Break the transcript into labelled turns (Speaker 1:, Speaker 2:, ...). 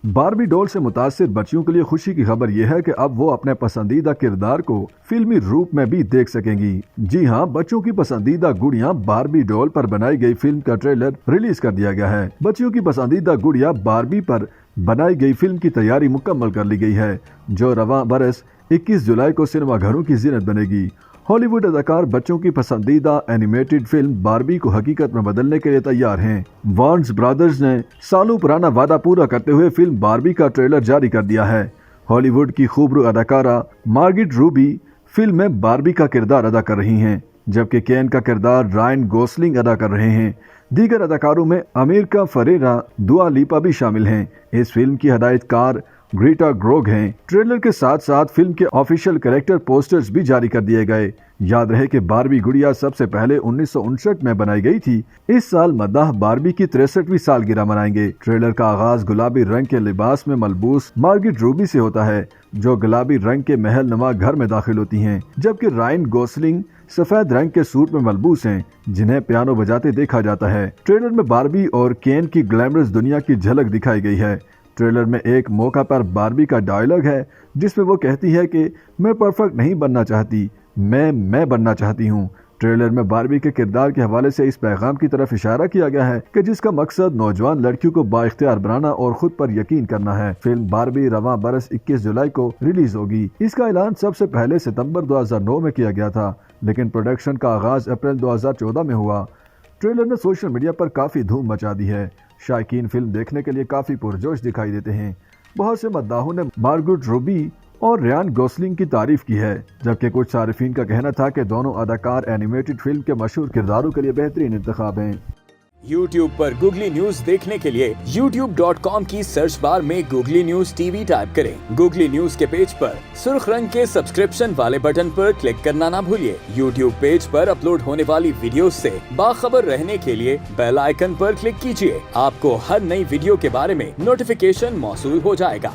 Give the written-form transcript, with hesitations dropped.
Speaker 1: Barbie doll से मुतासिर बच्चियों के लिए खुशी की खबर यह है कि अब वो अपने पसंदीदा किरदार को फिल्मी रूप में भी देख सकेंगी। जी हाँ, बच्चों की पसंदीदा गुड़िया बारबी डॉल पर बनाई गई फिल्म का ट्रेलर रिलीज कर दिया गया है। बच्चियों की पसंदीदा गुड़िया बारबी पर बनाई गई फिल्म की तैयारी मुकम्मल कर ली गई है, जो रवां बरस 21 जुलाई को सिनेमा घरों की जीनत बनेगी। हॉलीवुड अदाकार बच्चों की पसंदीदा एनिमेटेड फिल्म बारबी को हकीकत में बदलने के लिए तैयार हैं। वार्नर ब्रदर्स ने सालों पुराना वादा पूरा करते हुए फिल्म बारबी का ट्रेलर जारी कर दिया है। हॉलीवुड की खूबरू अदाकारा मार्गरेट रूबी फिल्म में बारबी का किरदार अदा कर रही हैं, जबकि केन का किरदार रायन गोसलिंग अदा कर रहे हैं। दीगर अदाकारों में अमेरिका फरेरा, दुआ लिपा भी शामिल हैं। इस फिल्म की हिदायतकार ग्रेटा ग्रोग हैं। ट्रेलर के साथ साथ फिल्म के ऑफिशियल कैरेक्टर पोस्टर्स भी जारी कर दिए गए। याद रहे कि बारबी गुड़िया सबसे पहले 1959 में बनाई गई थी। इस साल मद्दाह बारबी की 63वीं सालगिरह मनाएंगे। ट्रेलर का आगाज गुलाबी रंग के लिबास में मलबूस मार्गरेट रूबी से होता है, जो गुलाबी रंग के महल नुमा घर में दाखिल होती हैं, जबकि रायन गोसलिंग सफेद रंग के सूट में मलबूस हैं, जिन्हें पियानो बजाते देखा जाता है। ट्रेलर में बारबी और केन की ग्लैमरस दुनिया की झलक दिखाई गई है। ट्रेलर में एक मौका पर बारबी का डायलॉग है, जिसमें वो कहती है कि मैं परफेक्ट नहीं बनना चाहती, मैं बनना चाहती हूँ। ट्रेलर में बारबी के किरदार के हवाले से इस पैगाम की तरफ इशारा किया गया है कि जिसका मकसद नौजवान लड़कियों को बाइख्तियार बनाना और खुद पर यकीन करना है। फिल्म बारबी रवां बरस 21 जुलाई को रिलीज होगी। इसका ऐलान सबसे पहले सितंबर 2009 में किया गया था, लेकिन प्रोडक्शन का आगाज अप्रैल 2014 में हुआ। ट्रेलर ने सोशल मीडिया पर काफी धूम मचा दी है। शायकीन फिल्म देखने के लिए काफी पुरजोश दिखाई देते हैं। बहुत से मद्दाहों ने मार्गरेट रूबी और रायन गोसलिंग की तारीफ की है, जबकि कुछ सारिफीन का कहना था कि दोनों अदाकार एनिमेटेड फिल्म के मशहूर किरदारों के लिए बेहतरीन इंतखाब हैं।
Speaker 2: YouTube पर गूगली न्यूज देखने के लिए youtube.com की सर्च बार में गूगली न्यूज टीवी टाइप करें। गूगली न्यूज के पेज पर सुर्ख रंग के सब्सक्रिप्शन वाले बटन पर क्लिक करना ना भूलिए। YouTube पेज पर अपलोड होने वाली वीडियोस से बाखबर रहने के लिए बेल आइकन पर क्लिक कीजिए। आपको हर नई वीडियो के बारे में नोटिफिकेशन मौसूल हो जाएगा।